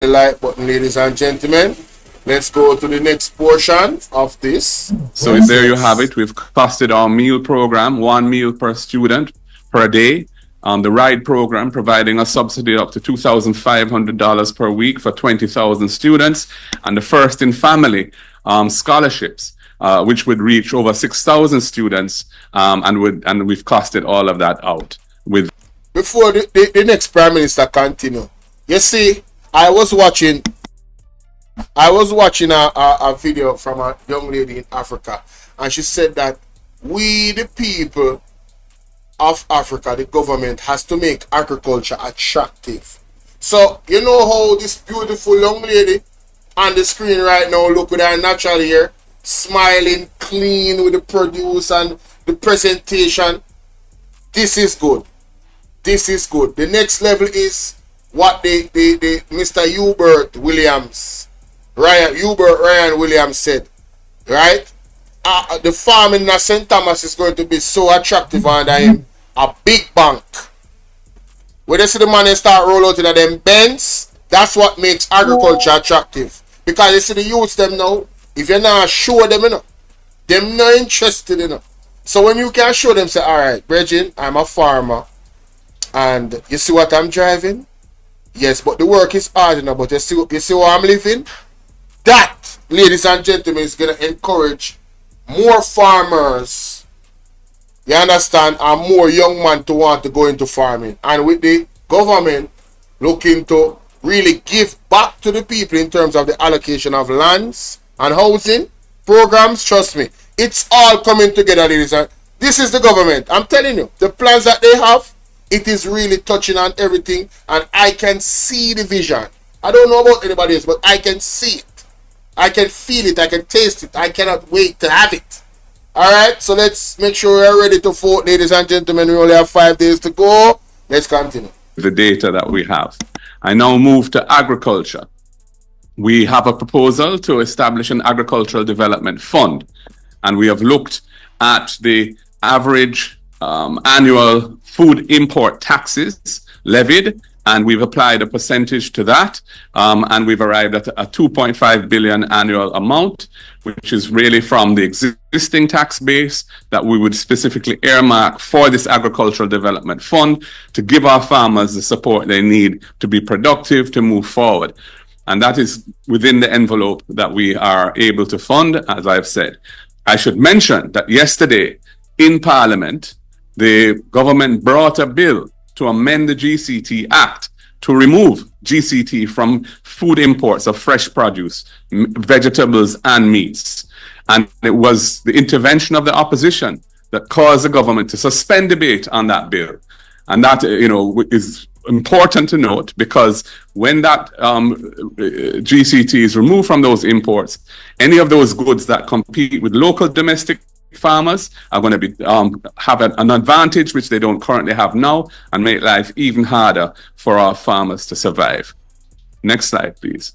the like button, ladies and gentlemen. Let's go to the next portion of this. So there you have it. We've costed our meal program, 1 meal per student per day. The RIDE program providing a subsidy up to $2,500 per week for 20,000 students. And the First in Family scholarships, which would reach over 6,000 students. And we've costed all of that out. Before the next Prime Minister continue, you see, I was watching a video from a young lady in Africa, and she said that we, the people of Africa, the government has to make agriculture attractive. So, you know how this beautiful young lady on the screen right now look with her natural hair, smiling, clean with the produce and the presentation. This is good. This is good. The next level is what the Mr. Hubert Ryan Williams said, right? The farming in St. Thomas is going to be so attractive under him. A big bank. When they see the money start roll out into them bends, that's what makes agriculture attractive. Because you see the youths them now, if you're not show them, you know, them not interested, you know. So when you can show them, say, alright, Bridget, I'm a farmer, and you see what I'm driving? Yes, but the work is hard, you know, but you see where I'm living? That, ladies and gentlemen, is going to encourage more farmers, you understand, and more young men to want to go into farming. And with the government looking to really give back to the people in terms of the allocation of lands and housing programs, trust me, it's all coming together, ladies and this is the government. I'm telling you, the plans that they have, it is really touching on everything, and I can see the vision. I don't know about anybody else, but I can see it. I can feel it. I can taste it. I cannot wait to have it. Alright, so let's make sure we're ready to vote, ladies and gentlemen. We only have 5 days to go. Let's continue. The data that we have. I now move to agriculture. We have a proposal to establish an agricultural development fund, and we have looked at the average annual food import taxes levied, and we've applied a percentage to that, and we've arrived at a 2.5 billion annual amount, which is really from the existing tax base that we would specifically earmark for this agricultural development fund to give our farmers the support they need to be productive, to move forward. And that is within the envelope that we are able to fund, as I've said. I should mention that yesterday in Parliament, the government brought a bill to amend the GCT Act to remove GCT from food imports of fresh produce, vegetables and meats. And it was the intervention of the opposition that caused the government to suspend debate on that bill. And that, is important to note, because when that GCT is removed from those imports, any of those goods that compete with local domestic farmers are going to be have an advantage which they don't currently have now, and make life even harder for our farmers to survive. Next slide, please.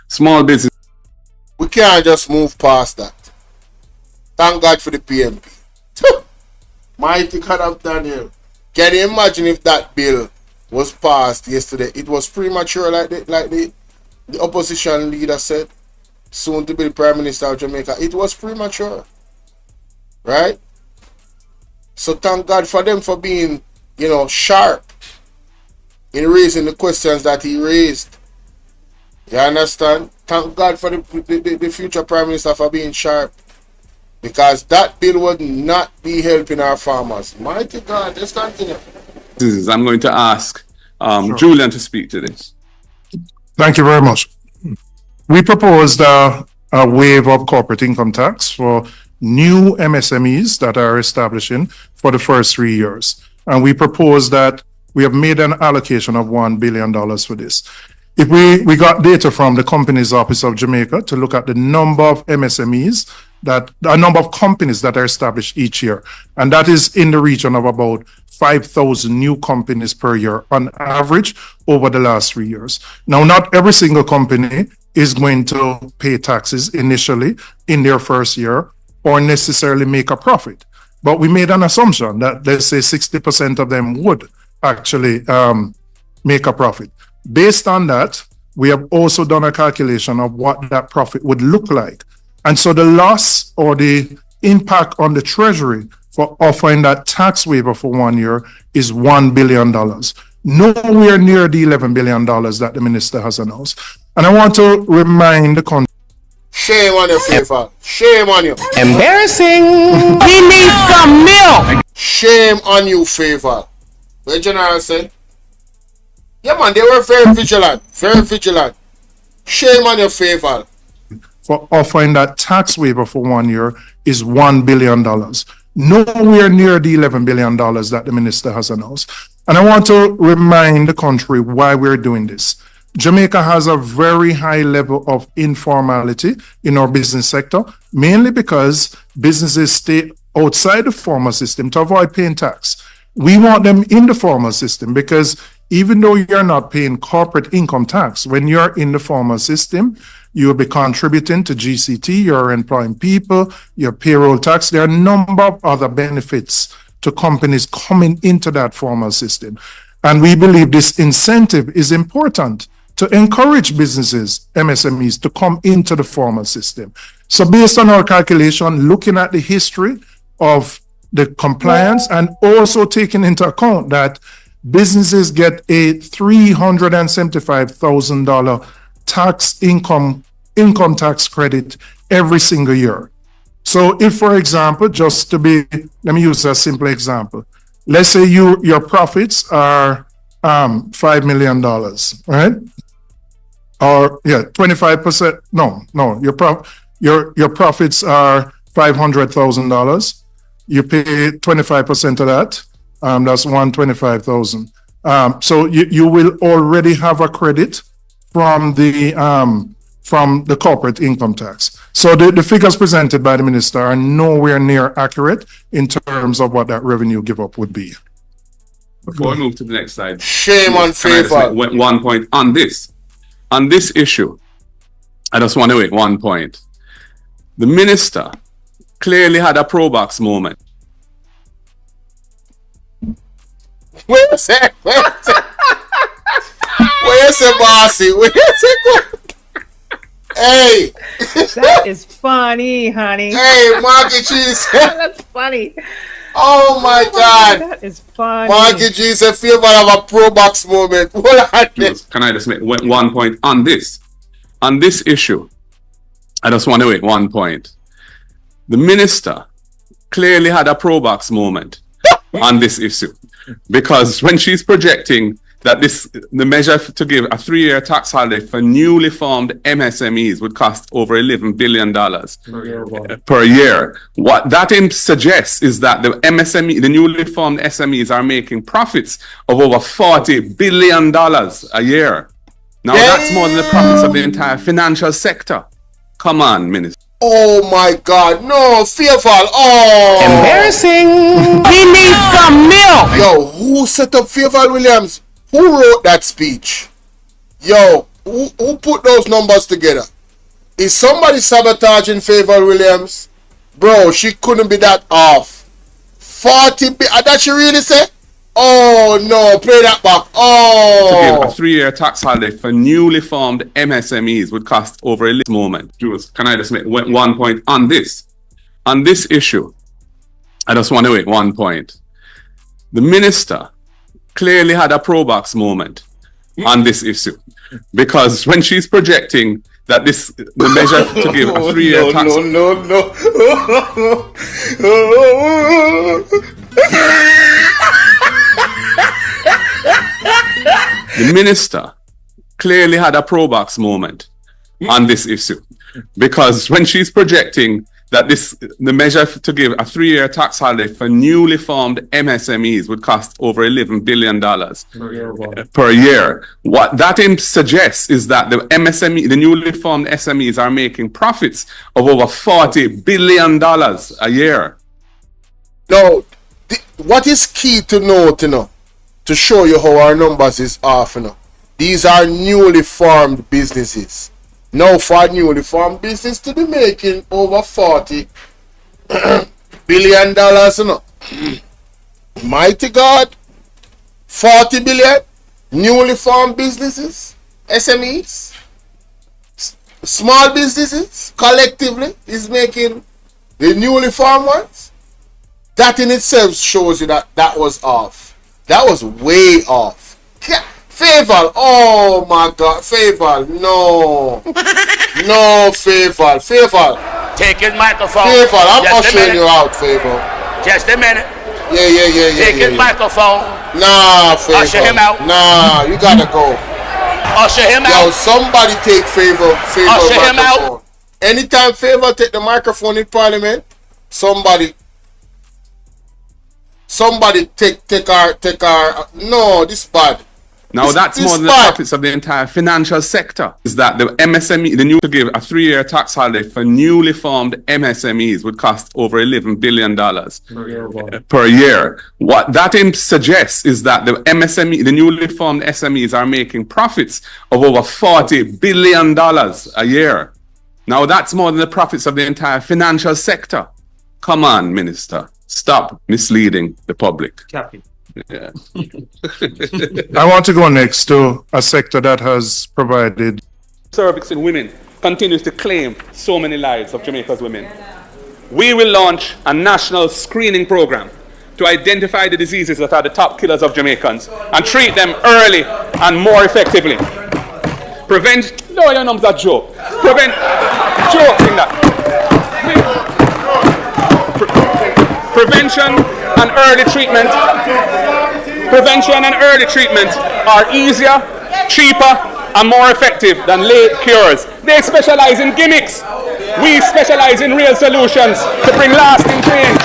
Small business. We can't just move past that. Thank God for the PMP. Mighty God of Daniel. Can you imagine if that bill was passed yesterday? It was premature, like the opposition leader said, soon to be the Prime Minister of Jamaica. It was premature, right? So thank God for them for being, sharp in raising the questions that he raised. You understand? Thank God for the future Prime Minister for being sharp, because that bill would not be helping our farmers. Mighty God, let's continue. I'm going to ask Julian to speak to this. Thank you very much. We proposed a waiver of corporate income tax for new MSMEs that are establishing for the first 3 years. And we propose that we have made an allocation of $1 billion for this. If we got data from the Companies Office of Jamaica to look at the number of MSMEs, a number of companies that are established each year, and that is in the region of about 5,000 new companies per year on average over the last 3 years. Now, not every single company is going to pay taxes initially in their first year or necessarily make a profit. But we made an assumption that, let's say, 60% of them would actually make a profit. Based on that, we have also done a calculation of what that profit would look like. And so the loss or the impact on the Treasury for offering that tax waiver for 1 year is $1 billion. Nowhere near the $11 billion that the minister has announced. And I want to remind the country. Shame on you, Fayval. Shame on you. Embarrassing. We need some milk. Shame on you, Fayval. What General said? Yeah, man, they were very vigilant. Very vigilant. Shame on your, Fayval. For offering that tax waiver for 1 year is $1 billion. Nowhere near the $11 billion that the minister has announced. And I want to remind the country why we're doing this. Jamaica has a very high level of informality in our business sector, mainly because businesses stay outside the formal system to avoid paying tax. We want them in the formal system because even though you're not paying corporate income tax, when you're in the formal system, you'll be contributing to GCT, you're employing people, your payroll tax. There are a number of other benefits to companies coming into that formal system. And we believe this incentive is important to encourage businesses, MSMEs, to come into the formal system. So based on our calculation, looking at the history of the compliance and also taking into account that businesses get a $375,000 tax income tax credit every single year. So if, for example, let me use a simple example. Let's say your profits are $5 million, right? Or 25%. No, your profits are $500,000. You pay 25% of that. That's $125,000. So you will already have a credit from the corporate income tax. So the figures presented by the minister are nowhere near accurate in terms of what that revenue give up would be. Before we move to the next slide, shame on Fayval. One point on this issue. I just want to make one point. The minister clearly had a pro box moment. Wait a sec. Wait a sec, bossy. Wait a sec. Hey. That is funny, honey. Hey, Marky Cheese. That's funny. Oh my God. That is funny. Marky Cheese, a favor of a pro box moment. Can I just make one point on this? On this issue, I just want to make one point. The minister clearly had a pro box moment on this issue. Because when she's projecting that the measure to give a 3-year tax holiday for newly formed MSMEs would cost over $11 billion per year, what that suggests is that the newly formed SMEs are making profits of over $40 billion a year. Now that's more than the profits of the entire financial sector. Come on, Minister. Oh my God, no, Fayval. Oh, Embarrassing. We need some milk. Yo, who set up Fayval Williams? Who wrote that speech? Yo, who put those numbers together? Is somebody sabotaging Fayval Williams? Bro, she couldn't be that off. 40 that she really said? Oh no, play that back. Oh. To give a 3-year tax holiday for newly formed MSMEs would cost over a moment. Jules, can I just make one point on this? On this issue, I just want to make one point. The minister clearly had a pro box moment on this issue. Because when she's projecting that the measure to give a 3-year tax... The minister clearly had a pro box moment on this issue. Because when she's projecting that the measure to give a 3-year tax holiday for newly formed MSMEs would cost over $11 billion per year. What that suggests is that the newly formed SMEs are making profits of over $40 billion a year. No, what is key to note, to show you how our numbers is off, these are newly formed businesses. Now for a newly formed business to be making over $40 billion, Mighty God, 40 billion? newly formed businesses, SMEs, small businesses, collectively is making the newly formed ones. That in itself shows you that that was off. That was way off. Fayval, oh my God, Fayval, no. No, Fayval. Take his microphone. Fayval, I'm Just a ushering minute. you out, Fayval. Just a minute. Yeah. Take his microphone. Nah, Fayval. Usher him out. Nah, you gotta go. Usher him Yo, out. somebody take Fayval Usher him microphone. out. Anytime Fayval take the microphone in Parliament, somebody take our no, this bad. Now that's more than the profits of the entire financial sector. Is that the MSME, the new to give a 3-year tax holiday for newly formed MSMEs would cost over $11 billion per year. What that suggests is that the MSME, the newly formed SMEs are making profits of over $40 billion a year. Now that's more than the profits of the entire financial sector. Come on, Minister. Stop misleading the public. Yeah. I want to go next to a sector that has provided Cervix in women continues to claim so many lives of Jamaica's women. We will launch a national screening program to identify the diseases that are the top killers of Jamaicans and treat them early and more effectively. No, your numbers are joke. Joking that. Prevention and early treatment are easier, cheaper, and more effective than late cures. They specialize in gimmicks. We specialize in real solutions to bring lasting change.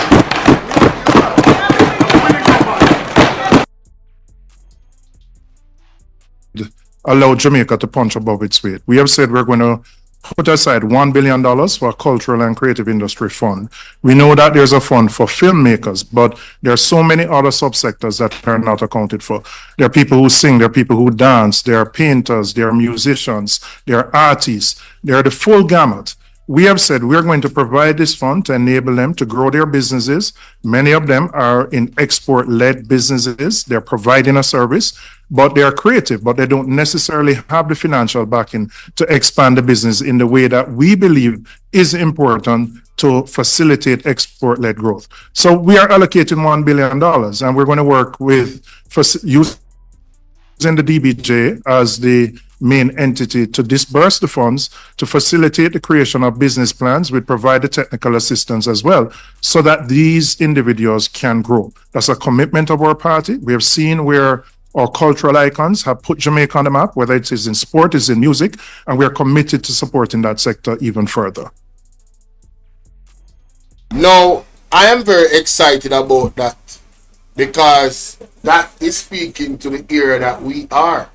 allow Jamaica to punch above its weight. We have said we're going to put aside $1 billion for a cultural and creative industry fund. We know that there's a fund for filmmakers, but there are so many other subsectors that are not accounted for. There are people who sing, there are people who dance, there are painters, there are musicians, there are artists, there are the full gamut. We have said we're going to provide this fund to enable them to grow their businesses. Many of them are in export-led businesses. They're providing a service, but they are creative, but they don't necessarily have the financial backing to expand the business in the way that we believe is important to facilitate export-led growth. So we are allocating $1 billion, and we're going to work with using the DBJ as the main entity to disburse the funds to facilitate the creation of business plans. We provide the technical assistance as well so that these individuals can grow. That's a commitment of our party. We have seen where our cultural icons have put Jamaica on the map, whether it is in sport, it's in music, and we are committed to supporting that sector even further. No, I am very excited about that because that is speaking to the era that we are.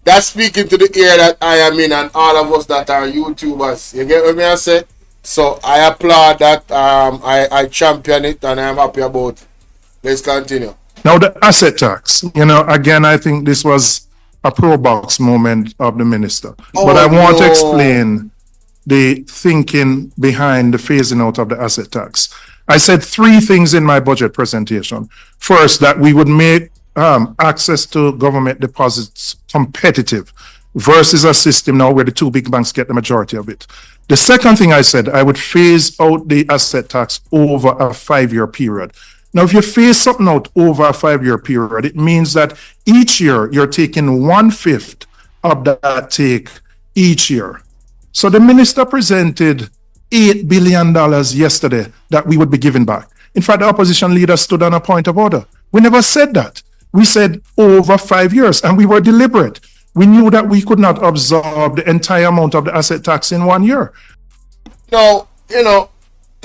That's speaking to the era that I am in, and all of us that are YouTubers. You get what I say? So I applaud that. I champion it, and I'm happy about it. Let's continue. Now the asset tax. Again, I think this was a pro box moment of the minister. But I want to explain the thinking behind the phasing out of the asset tax. I said three things in my budget presentation. First, that we would make access to government deposits competitive versus a system now where the two big banks get the majority of it. The second thing I said, I would phase out the asset tax over a 5-year period. Now, if you phase something out over a 5-year period, it means that each year you're taking 1/5 of that take each year. So the minister presented $8 billion yesterday that we would be giving back. In fact, the opposition leader stood on a point of order. We never said that. We said over 5 years, and we were deliberate. We knew that we could not absorb the entire amount of the asset tax in 1 year. No, to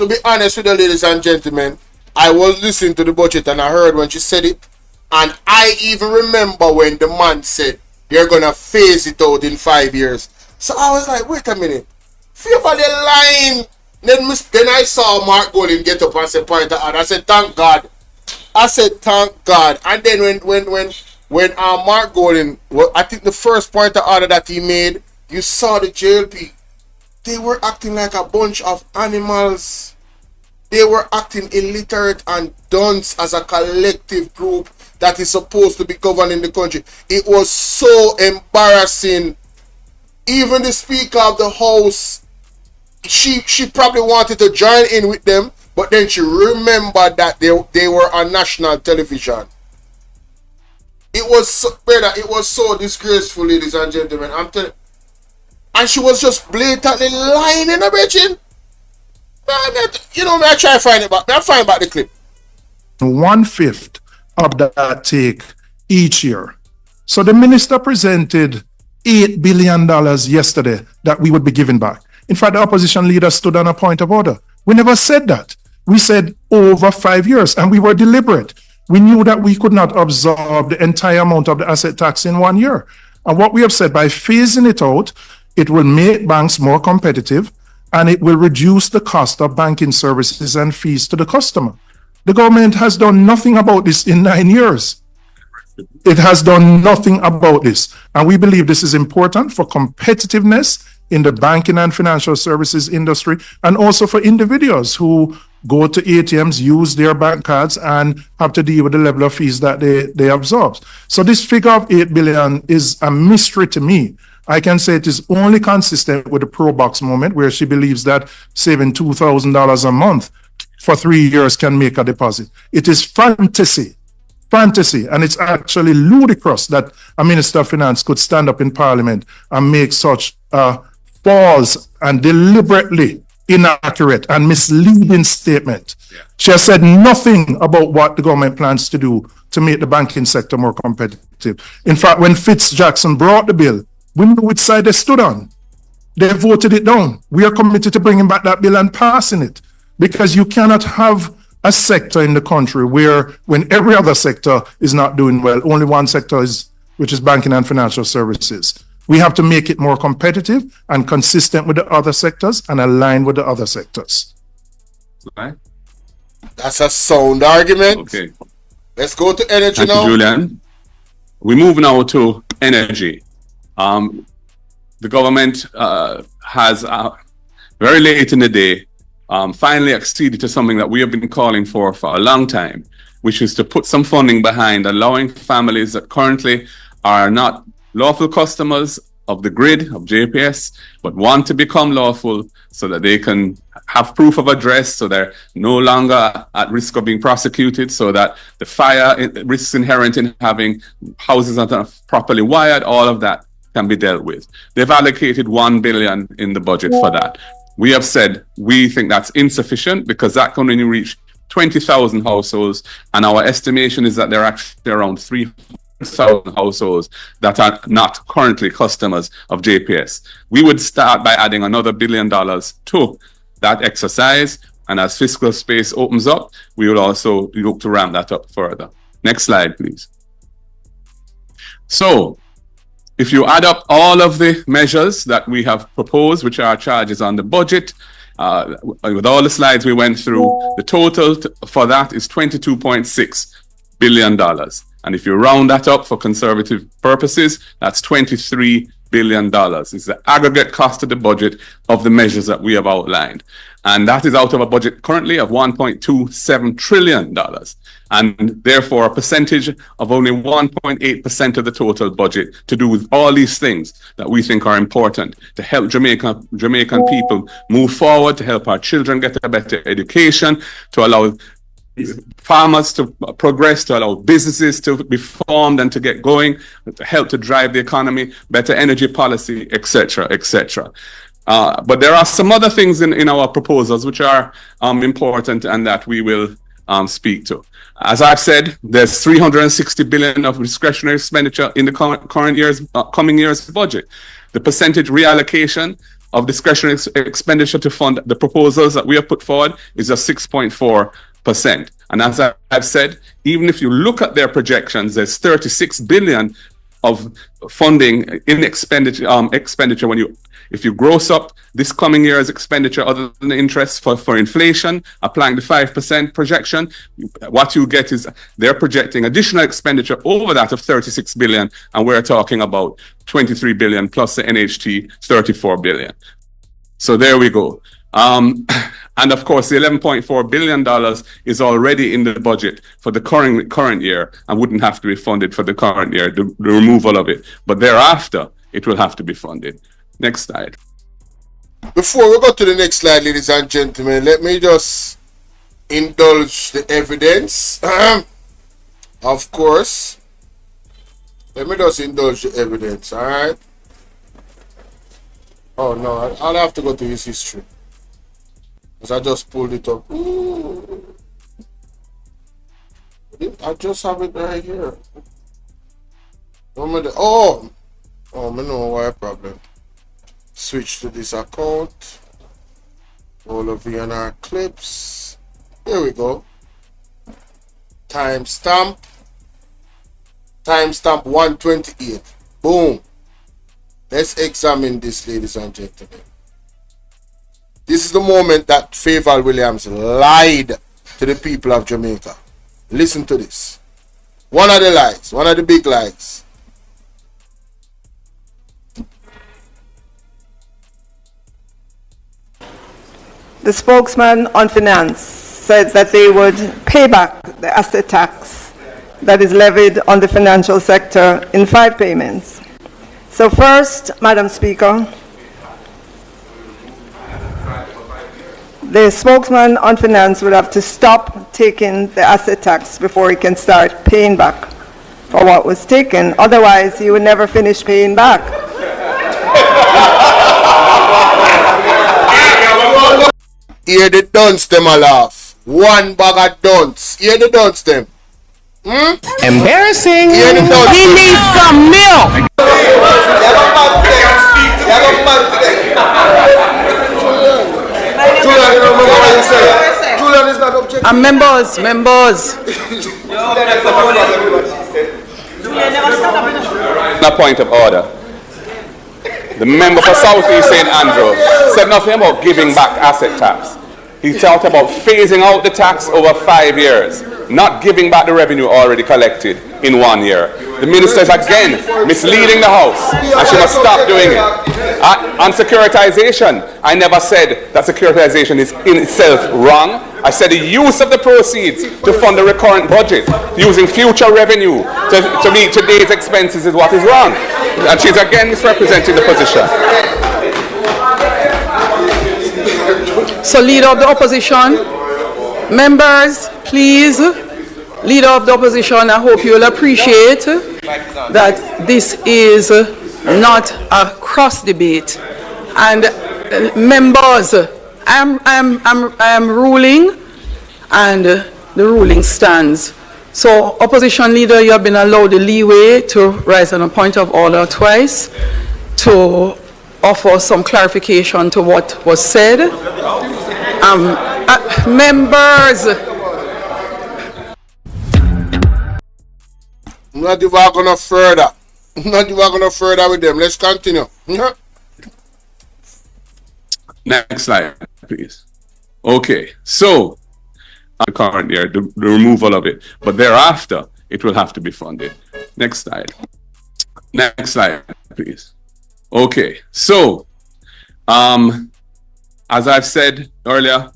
be honest with you, ladies and gentlemen, I was listening to the budget and I heard when she said it, and I even remember when the man said they're going to phase it out in 5 years. So I was like, wait a minute. Fayval, they're lying. Then I saw Mark Golding get up and say point out. I said, thank God. Thank God. And then when Mark Golding, I think the first point of order that he made, you saw the JLP. They were acting like a bunch of animals. They were acting illiterate and dunce as a collective group that is supposed to be governing the country. It was so embarrassing. Even the Speaker of the House, she probably wanted to join in with them, but then she remembered that they were on national television. It was so, brother, it was so disgraceful, ladies and gentlemen. I'm telling you. And she was just blatantly lying in the bitchin'. You know, I try to find it back. I find back the clip. 1/5 of that take each year. So the minister presented $8 billion yesterday that we would be giving back. In fact, the opposition leader stood on a point of order. We never said that. We said over 5 years, and we were deliberate. We knew that we could not absorb the entire amount of the asset tax in 1 year. And what we have said, by phasing it out, it will make banks more competitive, and it will reduce the cost of banking services and fees to the customer. The government has done nothing about this in 9 years. It has done nothing about this. And we believe this is important for competitiveness in the banking and financial services industry, and also for individuals who go to ATMs, use their bank cards, and have to deal with the level of fees that they absorb. So this figure of 8 billion is a mystery to me. I can say it is only consistent with the Pro-Box moment, where she believes that saving $2,000 a month for 3 years can make a deposit. It is fantasy, and it's actually ludicrous that a Minister of Finance could stand up in Parliament and make such false and deliberately inaccurate and misleading statement. She has said nothing about what the government plans to do to make the banking sector more competitive. In fact, when Fitz-Jackson brought the bill, we knew which side they stood on. They voted it down. We are committed to bringing back that bill and passing it, because you cannot have a sector in the country where, when every other sector is not doing well, only one sector is, which is banking and financial services. We have to make it more competitive and consistent with the other sectors and aligned with the other sectors. Right. That's a sound argument. Okay. Let's go to energy Thank now. you, Julian. We move now to energy. The government has very late in the day finally acceded to something that we have been calling for a long time, which is to put some funding behind allowing families that currently are not lawful customers of the grid, of JPS, but want to become lawful so that they can have proof of address, so they're no longer at risk of being prosecuted, so that the fire risks inherent in having houses that are properly wired, all of that can be dealt with. They've allocated $1 billion in the budget for that. We have said we think that's insufficient, because that can only reach 20,000 households, and our estimation is that there are actually around 3,000 households that are not currently customers of JPS. We would start by adding another $1 billion to that exercise, and as fiscal space opens up, we will also look to ramp that up further. Next slide, please. So, if you add up all of the measures that we have proposed, which are charges on the budget, with all the slides we went through, the total for that is $22.6 billion. And if you round that up for conservative purposes, that's $23 billion. It's the aggregate cost of the budget of the measures that we have outlined. And that is out of a budget currently of $1.27 trillion. And therefore, a percentage of only 1.8% of the total budget to do with all these things that we think are important to help Jamaican people move forward, to help our children get a better education, to allow farmers to progress, to allow businesses to be formed and to get going, to help to drive the economy, better energy policy, etc., etc. But there are some other things in our proposals which are important and that we will speak to. As I've said, there's $360 billion of discretionary expenditure in the coming year's budget. The percentage reallocation of discretionary expenditure to fund the proposals that we have put forward is a 6.4%. And as I've said, even if you look at their projections, there's $36 billion of funding in expenditure when if you gross up this coming year's expenditure other than the interest for inflation, applying the 5% projection, what you get is they're projecting additional expenditure over that of $36 billion, and we're talking about $23 billion plus the NHT $34 billion. So there we go. And of course, the $11.4 billion is already in the budget for the current year and wouldn't have to be funded for the current year, the removal of it. But thereaafter, it will have to be funded. Next slide. Before we go to the next slide, ladies and gentlemen, let me just indulge the evidence. Of course. Let me just indulge the evidence, alright? Oh no, I'll have to go to his history. Because I just pulled it up. Ooh. I just have it right here. Oh, I know why problem. Switch to this account. All of VNR clips. Here we go. Timestamp. Timestamp 128. Boom. Let's examine this, ladies and gentlemen. This is the moment that Fayval Williams lied to the people of Jamaica. Listen to this. One of the lies. One of the big lies. The spokesman on finance said that they would pay back the asset tax that is levied on the financial sector in 5 payments. So first, Madam Speaker, the spokesman on finance would have to stop taking the asset tax before he can start paying back for what was taken. Otherwise, he would never finish paying back. Hear the dunce them a laugh. One bag of dunce. Hear the dunce them. Embarrassing. Hear the dunce. He needs some milk. Julian is not objective. And members. A point of order. The member for South East St. Andrew said nothing about giving back asset tax. He talked about phasing out the tax over 5 years, not giving back the revenue already collected in 1 year. The minister is again misleading the House, and she must stop doing it. On securitization, I never said that securitization is in itself wrong. I said the use of the proceeds to fund the recurrent budget, using future revenue to meet today's expenses is what is wrong. And she's again misrepresenting the position. So, Leader of the Opposition, members, please, Leader of the Opposition, I hope you will appreciate that this is not a cross debate. And members, I'm ruling, and the ruling stands. So, Opposition Leader, you have been allowed the leeway to rise on a point of order twice to offer some clarification to what was said. Members. Not even going further. Not even going further with them. Let's continue. Next slide, please. Okay, so the current year, the removal of it, but thereafter, it will have to be funded. Next slide. Next slide, please. Okay, so as I've said earlier,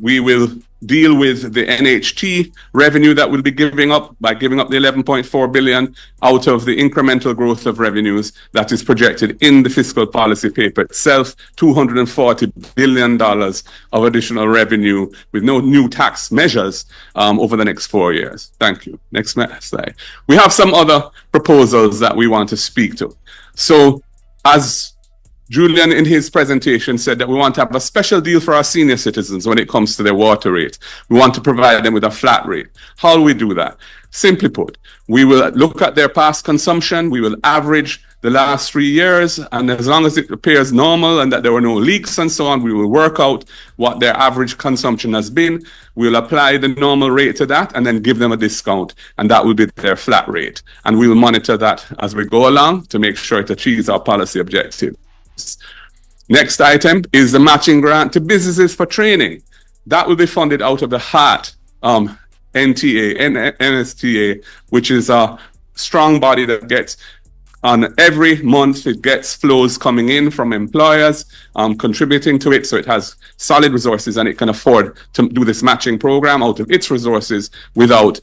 we will deal with the NHT revenue that we'll be giving up by giving up the 11.4 billion out of the incremental growth of revenues that is projected in the fiscal policy paper itself, $240 billion of additional revenue with no new tax measures over the next 4 years. Thank you. Next slide. We have some other proposals that we want to speak to. So as Julian in his presentation said that we want to have a special deal for our senior citizens when it comes to their water rate. We want to provide them with a flat rate. How will we do that? Simply put, we will look at their past consumption, we will average the last 3 years, and as long as it appears normal and that there were no leaks and so on, we will work out what their average consumption has been. We'll apply the normal rate to that and then give them a discount, and that will be their flat rate. And we will monitor that as we go along to make sure it achieves our policy objective. Next item is the matching grant to businesses for training. That will be funded out of the HART NSTA, which is a strong body that gets On every month, it gets flows coming in from employers, contributing to it. So it has solid resources and it can afford to do this matching program out of its resources without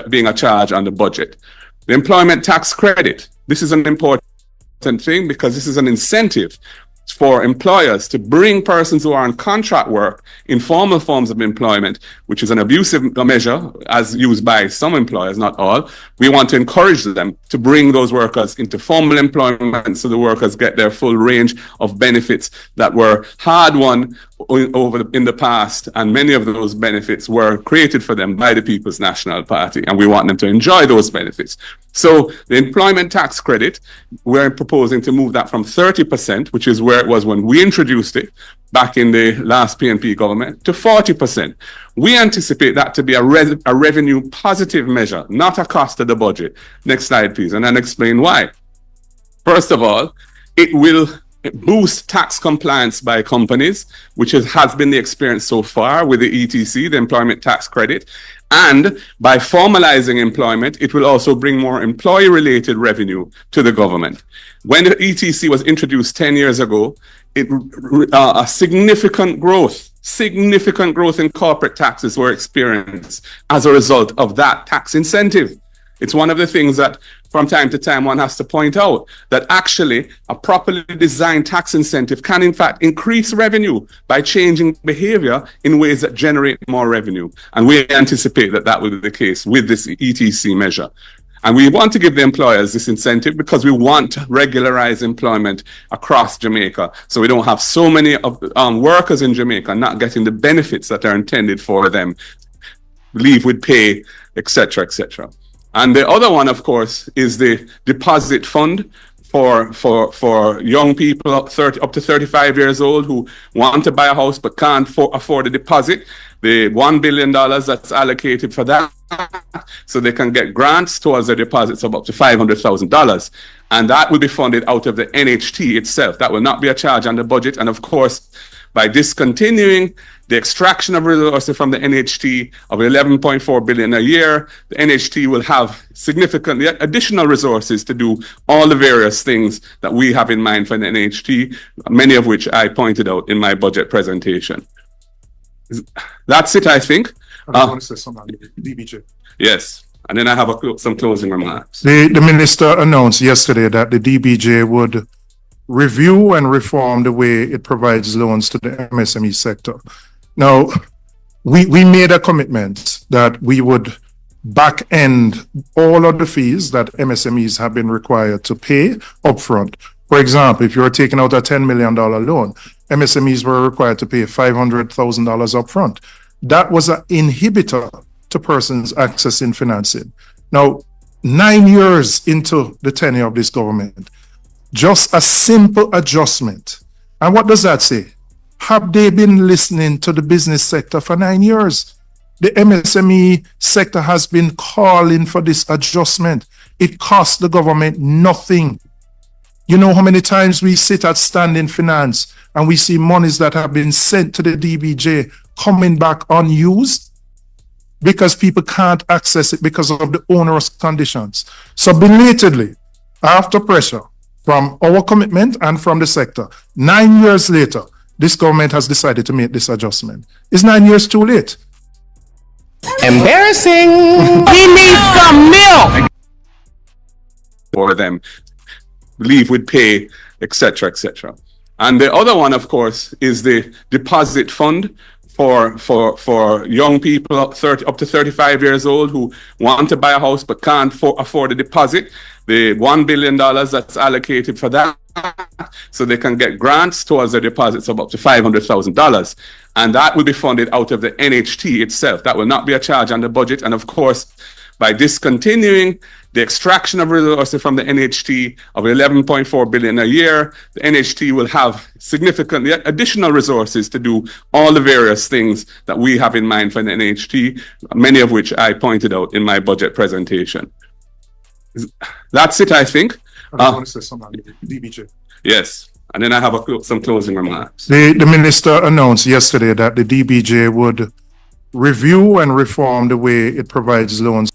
being a charge on the budget. The employment tax credit. This is an important thing because this is an incentive for employers to bring persons who are on contract work, informal forms of employment, which is an abusive measure as used by some employers, not all. We want to encourage them to bring those workers into formal employment so the workers get their full range of benefits that were hard won in the past, and many of those benefits were created for them by the People's National Party, and we want them to enjoy those benefits. So the employment tax credit, we're proposing to move that from 30%, which is where it was when we introduced it back in the last PNP government, to 40%. We anticipate that to be a revenue positive measure, not a cost to the budget. Next slide, please, and I'll explain why. First of all, it will boost tax compliance by companies, which has been the experience so far with the ETC, the employment tax credit. And by formalizing employment, it will also bring more employee-related revenue to the government. When the ETC was introduced 10 years ago, a significant growth in corporate taxes were experienced as a result of that tax incentive. It's one of the things that from time to time one has to point out, that actually a properly designed tax incentive can in fact increase revenue by changing behavior in ways that generate more revenue. And we anticipate that that will be the case with this ETC measure. And we want to give the employers this incentive because we want to regularize employment across Jamaica. So we don't have so many of workers in Jamaica not getting the benefits that are intended for them, leave with pay, etc., etc. And the other one, of course, is the deposit fund for young people up to 35 years old who want to buy a house but can't afford a deposit. The $1 billion that's allocated for that, so they can get grants towards their deposits of up to $500,000. And that will be funded out of the NHT itself. That will not be a charge on the budget. And of course, by discontinuing the extraction of resources from the NHT of $11.4 billion a year, the NHT will have significantly additional resources to do all the various things that we have in mind for the NHT, many of which I pointed out in my budget presentation. That's it, I think. I want to say something about DBJ. Yes, and then I have some closing remarks. The minister announced yesterday that the DBJ would review and reform the way it provides loans to the MSME sector. Now, we made a commitment that we would back end all of the fees that MSMEs have been required to pay upfront. For example, if you're taking out a $10 million loan, MSMEs were required to pay $500,000 upfront. That was an inhibitor to persons accessing financing. Now, 9 years into the tenure of this government, just a simple adjustment. And what does that say? Have they been listening to the business sector for 9 years? The MSME sector has been calling for this adjustment. It costs the government nothing. You know how many times we sit at Standing Finance and we see monies that have been sent to the DBJ coming back unused because people can't access it because of the onerous conditions. So belatedly, after pressure from our commitment and from the sector, 9 years later, this government has decided to make this adjustment. Is 9 years too late? Embarrassing. We need some milk. For them, leave with pay, etc., etc. And the other one, of course, is the deposit fund for young people up to 35 years old who want to buy a house but can't afford a deposit. The $1 billion that's allocated for that, so they can get grants towards their deposits of up to $500,000. And that will be funded out of the NHT itself. That will not be a charge on the budget. And of course, by discontinuing the extraction of resources from the NHT of $11.4 billion a year, the NHT will have significantly additional resources to do all the various things that we have in mind for the NHT, many of which I pointed out in my budget presentation. That's it, I think. I want to say something about DBJ. Yes, and then I have some closing remarks. The minister announced yesterday that the DBJ would review and reform the way it provides loans